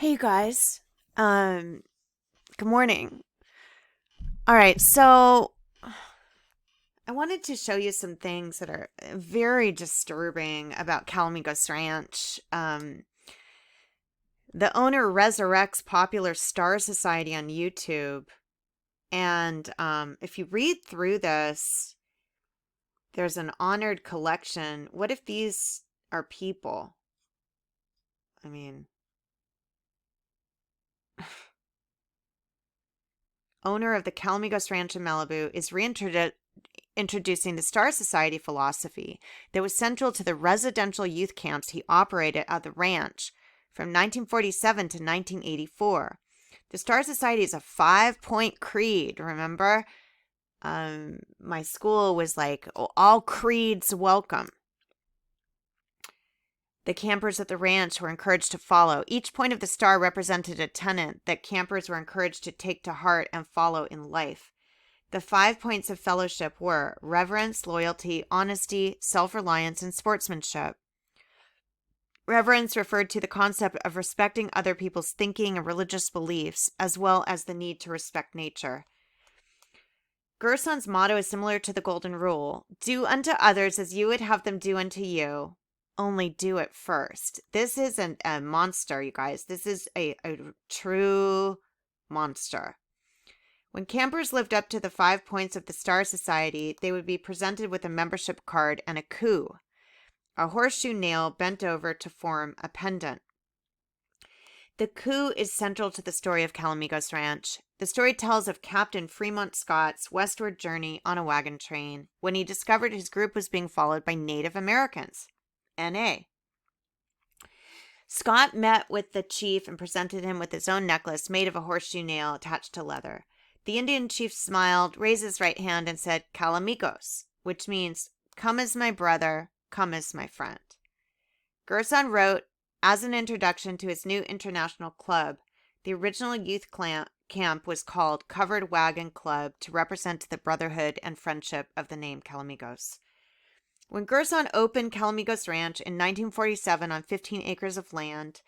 Hey guys. Good morning. All right, so I wanted to show you some things that are very disturbing about Calimigos Ranch. The owner resurrects popular Star Society on YouTube, and if you read through this, there's an honored collection. What if these are people? I mean, owner of the Calimigos Ranch in Malibu is introducing the Star Society philosophy that was central to the residential youth camps he operated at the ranch from 1947 to 1984. The Star Society is a 5-point creed, remember? My school was like, all creeds welcome. The campers at the ranch were encouraged to follow. Each point of the star represented a tenet that campers were encouraged to take to heart and follow in life. The 5 points of fellowship were reverence, loyalty, honesty, self-reliance, and sportsmanship. Reverence referred to the concept of respecting other people's thinking and religious beliefs, as well as the need to respect nature. Gerson's motto is similar to the Golden Rule: do unto others as you would have them do unto you, only do it first. This is a monster, you guys. This is a true monster. When campers lived up to the 5 points of the Star Society, they would be presented with a membership card and a coup, a horseshoe nail bent over to form a pendant. The coup is central to the story of Calimigos Ranch. The story tells of Captain Fremont Scott's westward journey on a wagon train when he discovered his group was being followed by Native Americans. N.A. Scott met with the chief and presented him with his own necklace made of a horseshoe nail attached to leather. The Indian chief smiled, raised his right hand, and said, Calimigos, which means, come as my brother, come as my friend. Gerson wrote, as an introduction to his new international club, the original youth camp was called Covered Wagon Club to represent the brotherhood and friendship of the name Calimigos. When Gerson opened Calimigos Ranch in 1947 on 15 acres of land,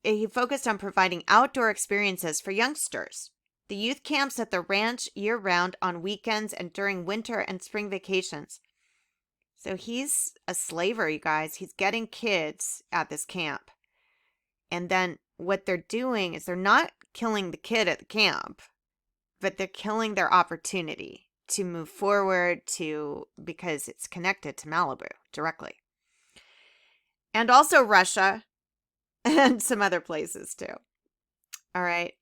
he focused on providing outdoor experiences for youngsters. The youth camps at the ranch year-round on weekends and during winter and spring vacations. So he's a slaver, you guys. He's getting kids at this camp. And then what they're doing is they're not killing the kid at the camp, but they're killing their opportunity to move forward because it's connected to Malibu directly. And also Russia and some other places too. All right.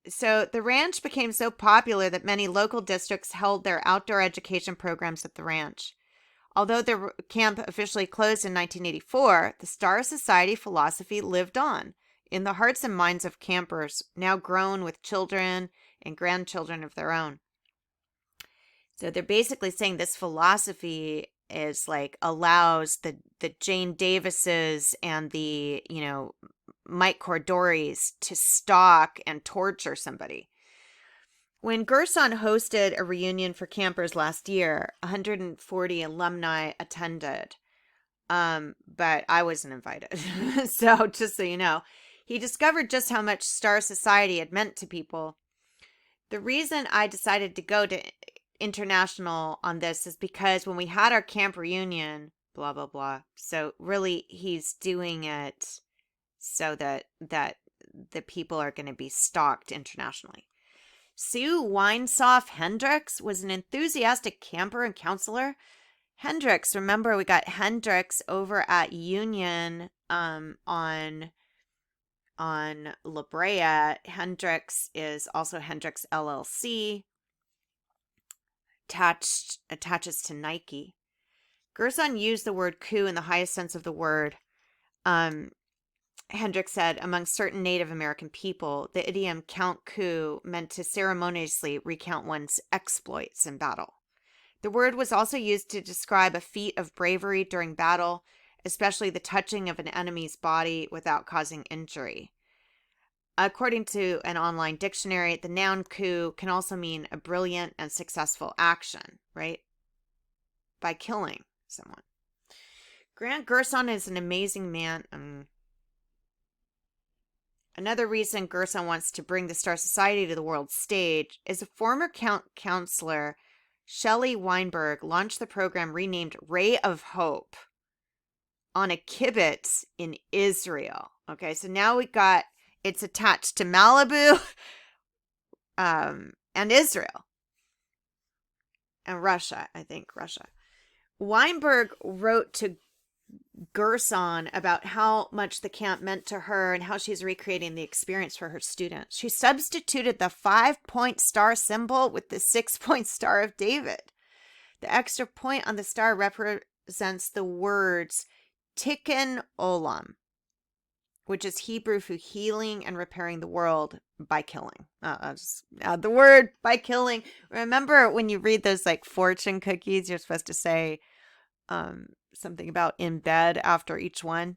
So the ranch became so popular that many local districts held their outdoor education programs at the ranch. Although the camp officially closed in 1984, the Star Society philosophy lived on in the hearts and minds of campers, now grown with children and grandchildren of their own. So they're basically saying this philosophy is like allows the Jane Davises and the, Mike Cordoris to stalk and torture somebody. When Gerson hosted a reunion for campers last year, 140 alumni attended, but I wasn't invited. So just so you know, he discovered just how much Star Society had meant to people. The reason I decided to go to international on this is because when we had our camp reunion, blah, blah, blah. So really he's doing it so that the people are going to be stalked internationally. Sue Winesoff Hendricks was an enthusiastic camper and counselor. Hendricks, remember we got Hendricks over at Union on La Brea. Hendricks is also Hendricks LLC. Attaches to Nike. Gerson used the word coup in the highest sense of the word. Hendricks said, among certain Native American people, the idiom count coup meant to ceremoniously recount one's exploits in battle. The word was also used to describe a feat of bravery during battle, especially the touching of an enemy's body without causing injury. According to an online dictionary, the noun coup can also mean a brilliant and successful action, right? By killing someone. Grant Gerson is an amazing man. Another reason Gerson wants to bring the Star Society to the world stage is a former counselor, Shelley Weinberg, launched the program renamed Ray of Hope on a kibbutz in Israel. Okay, so now it's attached to Malibu and Israel and Russia, I think, Russia. Weinberg wrote to Gerson about how much the camp meant to her and how she's recreating the experience for her students. She substituted the 5-point star symbol with the 6-point Star of David. The extra point on the star represents the words Tikkun Olam, which is Hebrew for healing and repairing the world by killing. I'll just add the word by killing. Remember when you read those like fortune cookies, you're supposed to say something about in bed after each one.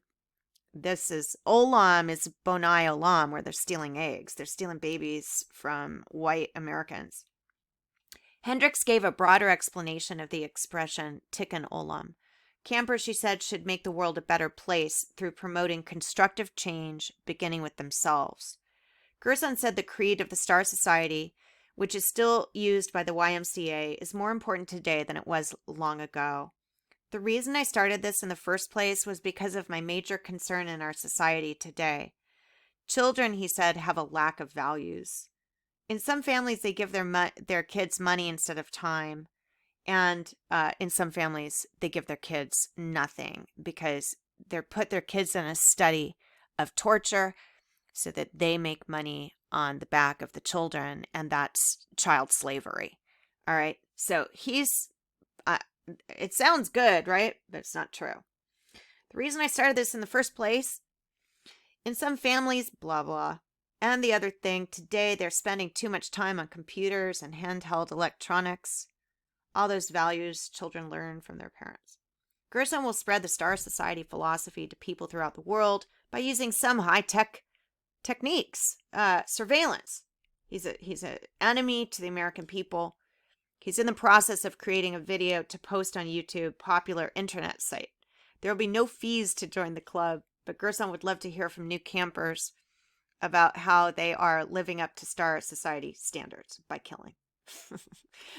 This is Olam is Bonai Olam, where they're stealing eggs. They're stealing babies from white Americans. Hendricks gave a broader explanation of the expression Tikkun Olam. Campers, she said, should make the world a better place through promoting constructive change, beginning with themselves. Gerson said the creed of the Star Society, which is still used by the YMCA, is more important today than it was long ago. The reason I started this in the first place was because of my major concern in our society today. Children, he said, have a lack of values. In some families, they give their kids money instead of time. And in some families, they give their kids nothing because they're put their kids in a study of torture so that they make money on the back of the children. And that's child slavery. All right. So it sounds good, right? But it's not true. The reason I started this in the first place, in some families, blah, blah. And the other thing, today they're spending too much time on computers and handheld electronics. All those values children learn from their parents. Gerson will spread the Star Society philosophy to people throughout the world by using some high-tech techniques. Surveillance. He's an enemy to the American people. He's in the process of creating a video to post on YouTube, popular internet site. There will be no fees to join the club, but Gerson would love to hear from new campers about how they are living up to Star Society standards by killing.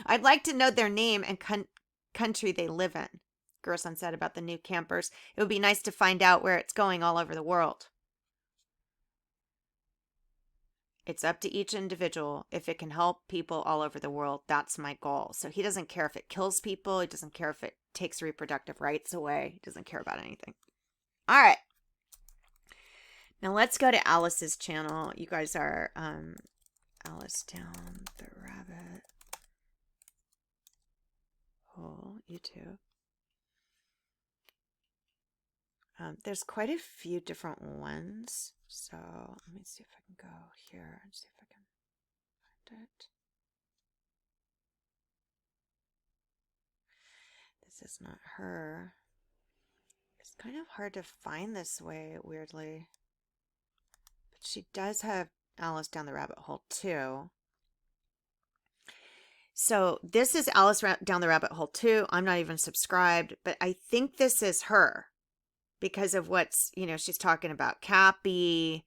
I'd like to know their name and country they live in, Gerson said about the new campers. It would be nice to find out where it's going all over the world. It's up to each individual. If it can help people all over the world, that's my goal. So he doesn't care if it kills people. He doesn't care if it takes reproductive rights away. He doesn't care about anything. All right. Now let's go to Alice's channel. You guys are Alice Down the Rabbit Hole YouTube. There's quite a few different ones. So let me see if I can go here and see if I can find it. This is not her. It's kind of hard to find this way, weirdly. But she does have Alice Down the Rabbit Hole too. So this is Alice Down the Rabbit Hole too. I'm not even subscribed, but I think this is her. Because of what's, she's talking about Cappy,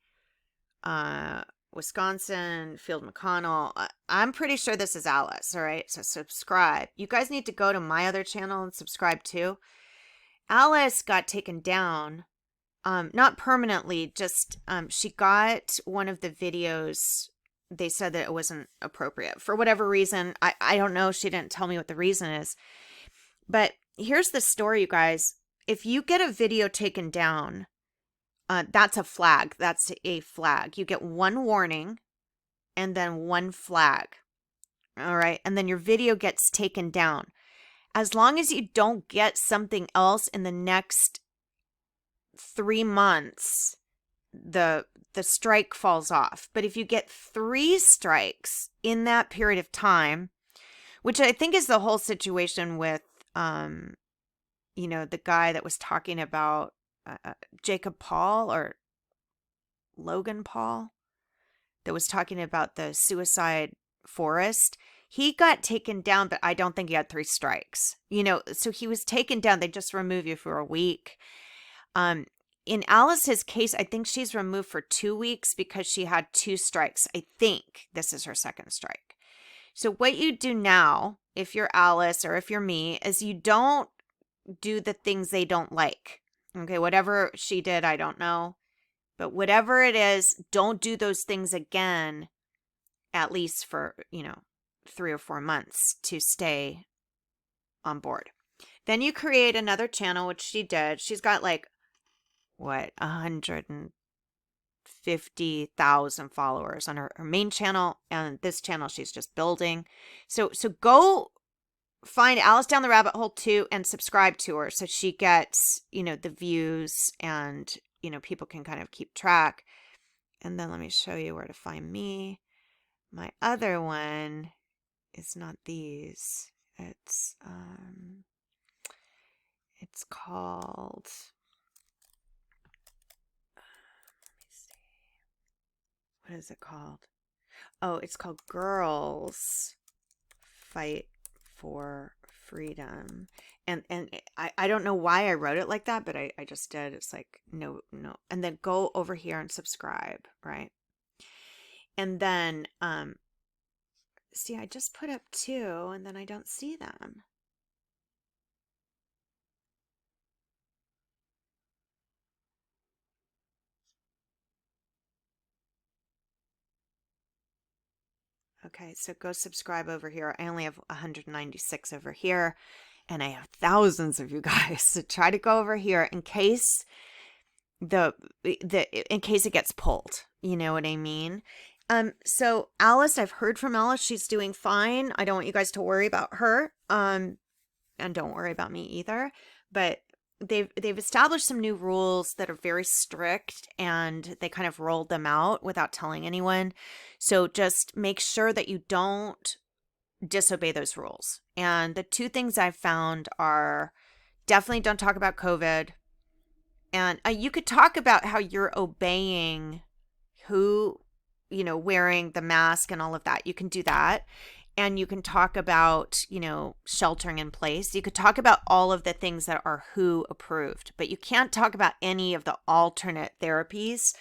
Wisconsin, Field McConnell. I'm pretty sure this is Alice, all right? So subscribe. You guys need to go to my other channel and subscribe too. Alice got taken down, not permanently, just she got one of the videos. They said that it wasn't appropriate for whatever reason. I don't know. She didn't tell me what the reason is. But here's the story, you guys. If you get a video taken down, that's a flag. That's a flag. You get one warning and then one flag. All right. And then your video gets taken down. As long as you don't get something else in the next 3 months, the strike falls off. But if you get 3 strikes in that period of time, which I think is the whole situation with, the guy that was talking about Jacob Paul or Logan Paul that was talking about the suicide forest. He got taken down, but I don't think he had 3 strikes. So he was taken down. They just remove you for a week. in Alice's case, I think she's removed for 2 weeks because she had 2 strikes. I think this is her second strike. So what you do now, if you're Alice or if you're me, is you don't do the things they don't like. Okay, whatever she did, I don't know. But whatever it is, don't do those things again, at least for, 3 or 4 months to stay on board. Then you create another channel, which she did. She's got 150,000 followers on her main channel, and this channel she's just building. So go find Alice Down the Rabbit Hole too and subscribe to her so she gets, the views and, people can kind of keep track. And then let me show you where to find me. My other one is not these. It's called, let me see. What is it called? Oh, it's called Girls Fight for Freedom. And I don't know why I wrote it like that, but I just did. It's like, no. And then go over here and subscribe, right? And then, see, I just put up 2 and then I don't see them. Okay, so go subscribe over here. I only have 196 over here, and I have thousands of you guys. So try to go over here in case in case it gets pulled. You know what I mean? So Alice, I've heard from Alice. She's doing fine. I don't want you guys to worry about her. And don't worry about me either. But they've established some new rules that are very strict, and they kind of rolled them out without telling anyone. So just make sure that you don't disobey those rules. And the 2 things I've found are definitely don't talk about COVID. And you could talk about how you're obeying who, wearing the mask and all of that. You can do that. And you can talk about, sheltering in place. You could talk about all of the things that are WHO approved, but you can't talk about any of the alternate therapies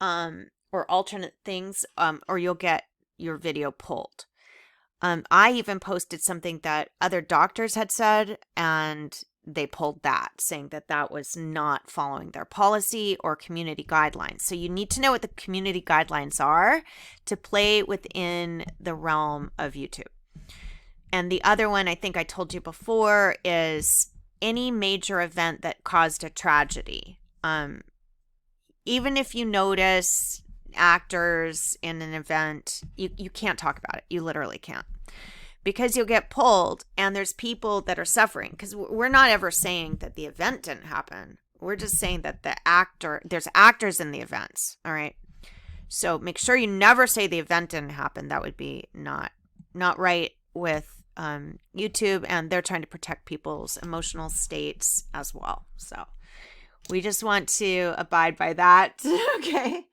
or alternate things, or you'll get your video pulled. I even posted something that other doctors had said, and they pulled that, saying that that was not following their policy or community guidelines. So you need to know what the community guidelines are to play within the realm of YouTube. And the other one, I think I told you before, is any major event that caused a tragedy. Even if you notice actors in an event, you can't talk about it. You literally can't. Because you'll get pulled, and there's people that are suffering. Because we're not ever saying that the event didn't happen. We're just saying that there's actors in the events. All right. So make sure you never say the event didn't happen. That would be not right with YouTube, and they're trying to protect people's emotional states as well. So we just want to abide by that. Okay.